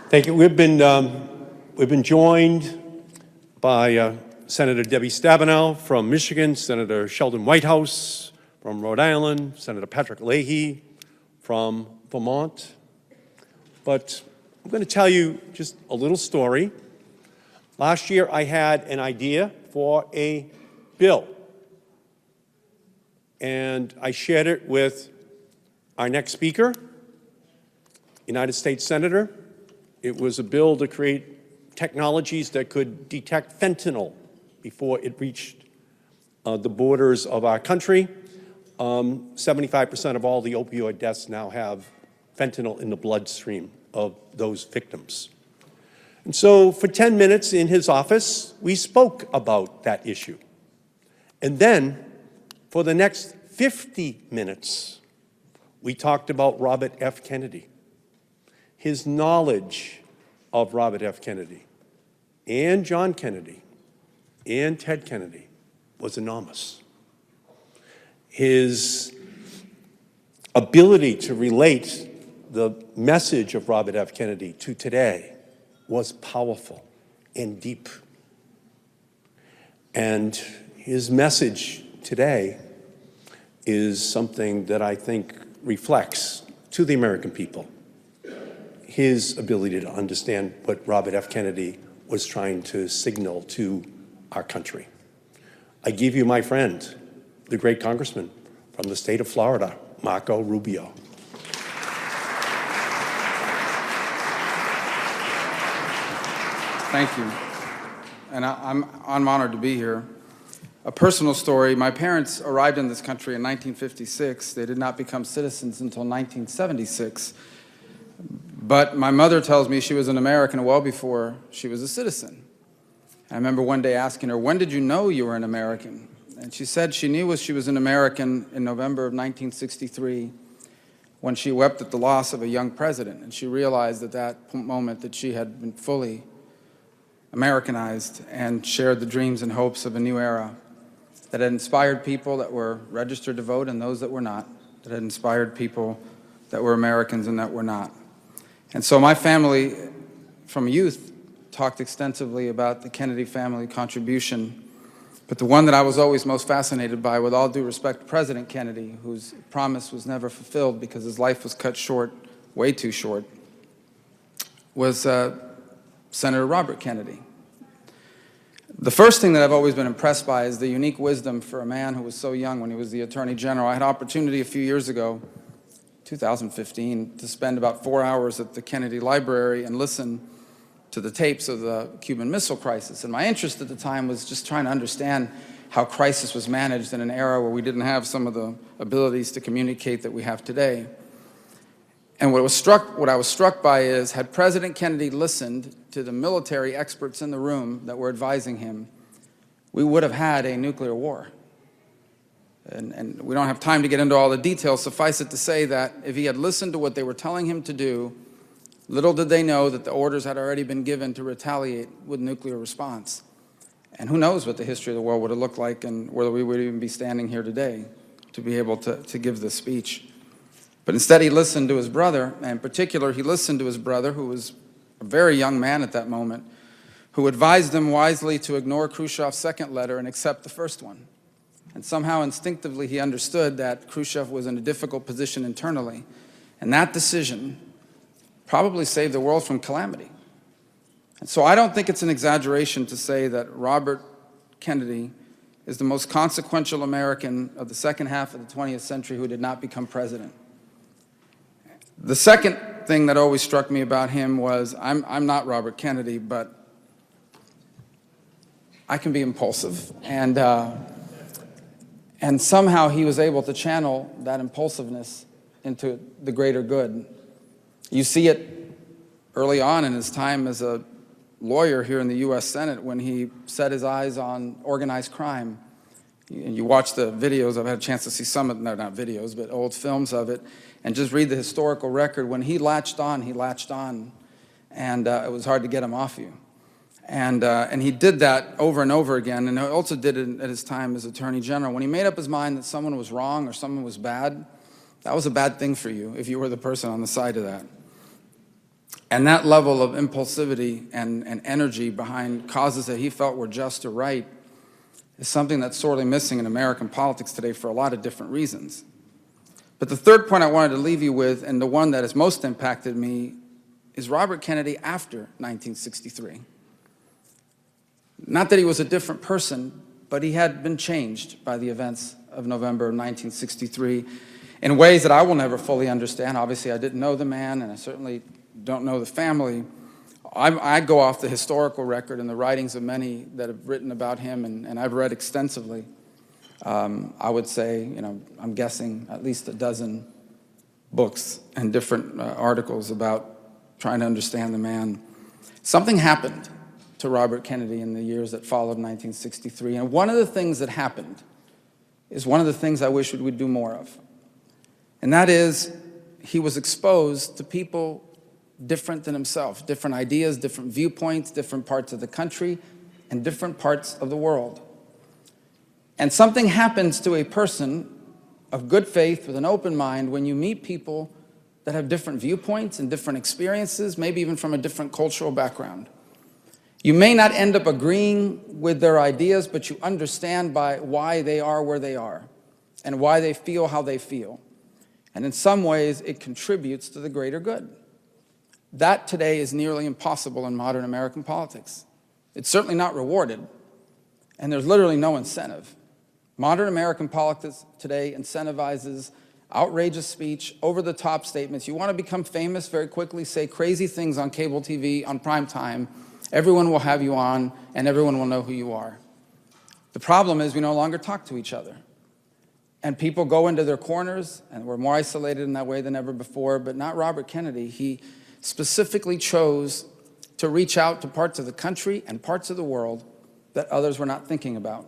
Thank you. We've been joined by Senator Debbie Stabenow from Michigan, Senator Sheldon Whitehouse from Rhode Island, Senator Patrick Leahy from Vermont. But I'm going to tell you just a little story. Last year, I had an idea for a bill, and I shared it with our next speaker, United States Senator. It was a bill to create technologies that could detect fentanyl before it reached the borders of our country. 75% of all the opioid deaths now have fentanyl in the bloodstream of those victims. And so for 10 minutes in his office, we spoke about that issue. And then for the next 50 minutes, we talked about Robert F. Kennedy. His knowledge of Robert F. Kennedy and John Kennedy and Ted Kennedy was enormous. His ability to relate the message of Robert F. Kennedy to today was powerful and deep. And his message today is something that I think reflects to the American people his ability to understand what Robert F. Kennedy was trying to signal to our country. I give you my friend, the great congressman from the state of Florida, Rubio. Thank you. And I'm honored to be here. A personal story, my parents arrived in this country in 1956. They did not become citizens until 1976. But my mother tells me she was an American well before she was a citizen. I remember one day asking her, when did you know you were an American? And she said she knew she was an American in November of 1963 when she wept at the loss of a young president. And she realized at that moment that she had been fully Americanized and shared the dreams and hopes of a new era that had inspired people that were registered to vote and those that were not, that had inspired people that were Americans and that were not. And so my family, from youth, talked extensively about the Kennedy family contribution, but the one that I was always most fascinated by, with all due respect to President Kennedy, whose promise was never fulfilled because his life was cut short, way too short, was Senator Robert Kennedy. The first thing that I've always been impressed by is the unique wisdom for a man who was so young when he was the Attorney General. I had an opportunity a few years ago, 2015, to spend about 4 hours at the Kennedy Library and listen to the tapes of the Cuban Missile Crisis. And my interest at the time was just trying to understand how crisis was managed in an era where we didn't have some of the abilities to communicate that we have today. And what I was struck by is, had President Kennedy listened to the military experts in the room that were advising him, we would have had a nuclear war. And we don't have time to get into all the details. Suffice it to say that if he had listened to what they were telling him to do, little did they know that the orders had already been given to retaliate with nuclear response. And who knows what the history of the world would have looked like and whether we would even be standing here today to be able to give this speech. But instead he listened to his brother, and in particular he listened to his brother, who was a very young man at that moment, who advised him wisely to ignore Khrushchev's second letter and accept the first one. And somehow instinctively he understood that Khrushchev was in a difficult position internally. And that decision probably saved the world from calamity. And so I don't think it's an exaggeration to say that Robert Kennedy is the most consequential American of the second half of the 20th century who did not become president. The second thing that always struck me about him was, I'm not Robert Kennedy, but I can be impulsive. And somehow he was able to channel that impulsiveness into the greater good. You see it early on in his time as a lawyer here in the U.S. Senate when he set his eyes on organized crime. And you watch the videos, I've had a chance to see some of them, no, not videos, but old films of it, and just read the historical record. When he latched on, and it was hard to get him off you. And he did that over and over again, and he also did it at his time as Attorney General. When he made up his mind that someone was wrong or someone was bad, that was a bad thing for you if you were the person on the side of that. And that level of impulsivity and energy behind causes that he felt were just or right is something that's sorely missing in American politics today for a lot of different reasons. But the third point I wanted to leave you with, and the one that has most impacted me, is Robert Kennedy after 1963. Not that he was a different person, but he had been changed by the events of November of 1963 in ways that I will never fully understand. Obviously, I didn't know the man, and I certainly don't know the family. I go off the historical record and the writings of many that have written about him, and I've read extensively. I would say, I'm guessing at least a dozen books and different articles about trying to understand the man. Something happened to Robert Kennedy in the years that followed 1963, and one of the things that happened is one of the things I wish we would do more of. And that is, he was exposed to people different than himself, different ideas, different viewpoints, different parts of the country, and different parts of the world. And something happens to a person of good faith with an open mind when you meet people that have different viewpoints and different experiences, maybe even from a different cultural background. You may not end up agreeing with their ideas, but you understand why they are where they are and why they feel how they feel. And in some ways, it contributes to the greater good. That today is nearly impossible in modern American politics. It's certainly not rewarded, and there's literally no incentive. Modern American politics today incentivizes outrageous speech, over-the-top statements. You want to become famous very quickly, say crazy things on cable TV, on prime time. Everyone will have you on, and everyone will know who you are. The problem is we no longer talk to each other. And people go into their corners, and we're more isolated in that way than ever before, but not Robert Kennedy. He specifically chose to reach out to parts of the country and parts of the world that others were not thinking about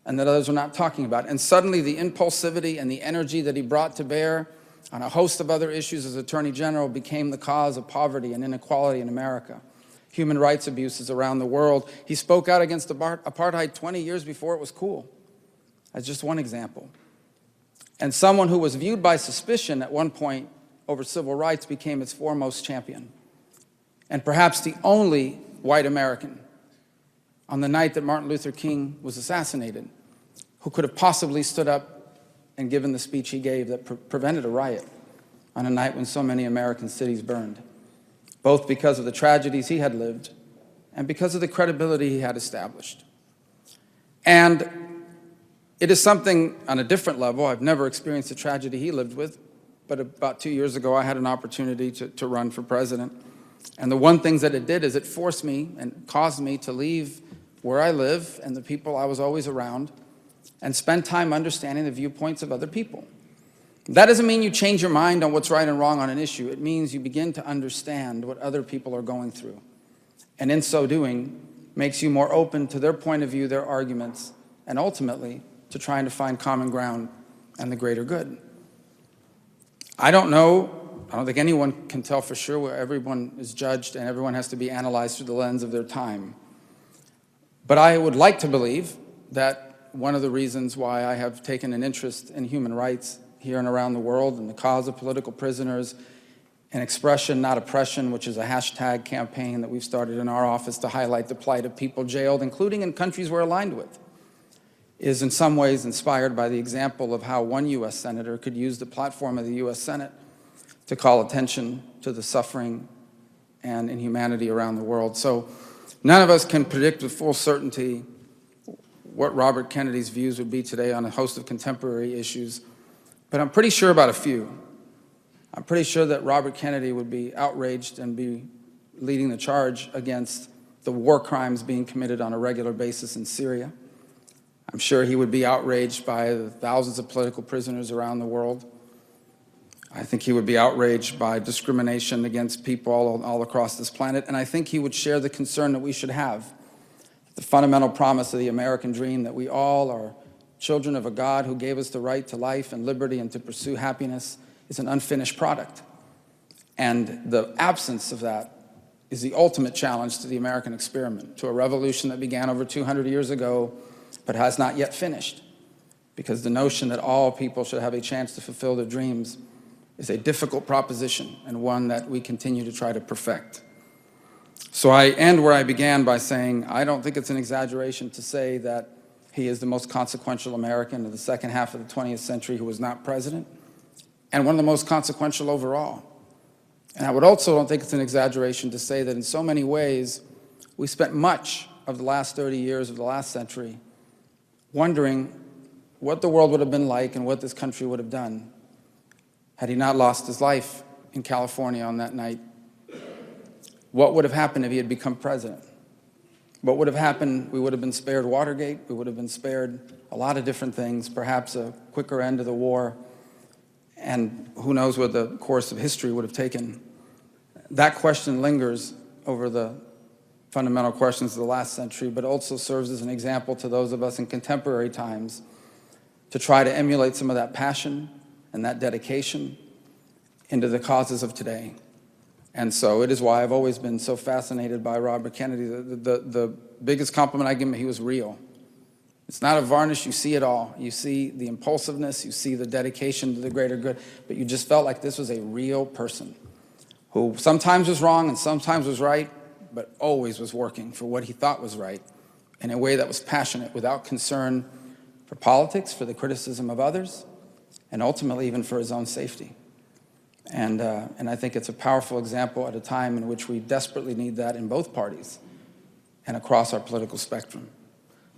and that others were not talking about. And suddenly the impulsivity and the energy that he brought to bear on a host of other issues as Attorney General became the cause of poverty and inequality in America, human rights abuses around the world. He spoke out against apartheid 20 years before it was cool, as just one example. And someone who was viewed by suspicion at one point over civil rights became its foremost champion. And perhaps the only white American on the night that Martin Luther King was assassinated who could have possibly stood up and given the speech he gave that prevented a riot on a night when so many American cities burned, both because of the tragedies he had lived and because of the credibility he had established. And it is something on a different level. I've never experienced the tragedy he lived with, but about 2 years ago, I had an opportunity to run for president. And the one thing that it did is it forced me and caused me to leave where I live and the people I was always around and spend time understanding the viewpoints of other people. That doesn't mean you change your mind on what's right and wrong on an issue. It means you begin to understand what other people are going through. And in so doing, makes you more open to their point of view, their arguments, and ultimately to trying to find common ground and the greater good. I don't think anyone can tell for sure where everyone is judged and everyone has to be analyzed through the lens of their time. But I would like to believe that one of the reasons why I have taken an interest in human rights here and around the world and the cause of political prisoners and expression, not oppression, which is a hashtag campaign that we've started in our office to highlight the plight of people jailed, including in countries we're aligned with, is in some ways inspired by the example of how one U.S. Senator could use the platform of the U.S. Senate to call attention to the suffering and inhumanity around the world. So none of us can predict with full certainty what Robert Kennedy's views would be today on a host of contemporary issues, but I'm pretty sure about a few. I'm pretty sure that Robert Kennedy would be outraged and be leading the charge against the war crimes being committed on a regular basis in Syria. I'm sure he would be outraged by the thousands of political prisoners around the world. I think he would be outraged by discrimination against people all across this planet, and I think he would share the concern that we should have. The fundamental promise of the American dream that we all are children of a God who gave us the right to life and liberty and to pursue happiness is an unfinished product. And the absence of that is the ultimate challenge to the American experiment, to a revolution that began over 200 years ago but has not yet finished, because the notion that all people should have a chance to fulfill their dreams is a difficult proposition and one that we continue to try to perfect. So I end where I began by saying I don't think it's an exaggeration to say that he is the most consequential American of the second half of the 20th century who was not president, and one of the most consequential overall. And I would also don't think it's an exaggeration to say that in so many ways, we spent much of the last 30 years of the last century wondering what the world would have been like and what this country would have done had he not lost his life in California on that night. What would have happened if he had become president? What would have happened? We would have been spared Watergate. We would have been spared a lot of different things, perhaps a quicker end to the war, and who knows where the course of history would have taken. That question lingers over the fundamental questions of the last century, but also serves as an example to those of us in contemporary times to try to emulate some of that passion and that dedication into the causes of today. And so it is why I've always been so fascinated by Robert Kennedy. The biggest compliment I give him, he was real. It's not a varnish, you see it all. You see the impulsiveness, you see the dedication to the greater good, but you just felt like this was a real person who sometimes was wrong and sometimes was right, but always was working for what he thought was right in a way that was passionate, without concern for politics, for the criticism of others, and ultimately even for his own safety. And I think it's a powerful example at a time in which we desperately need that in both parties and across our political spectrum.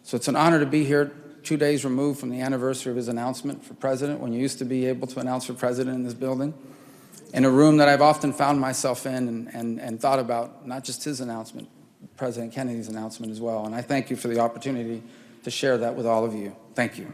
So it's an honor to be here 2 days removed from the anniversary of his announcement for president, when you used to be able to announce for president in this building, in a room that I've often found myself in and thought about, not just his announcement, President Kennedy's announcement as well. And I thank you for the opportunity to share that with all of you. Thank you.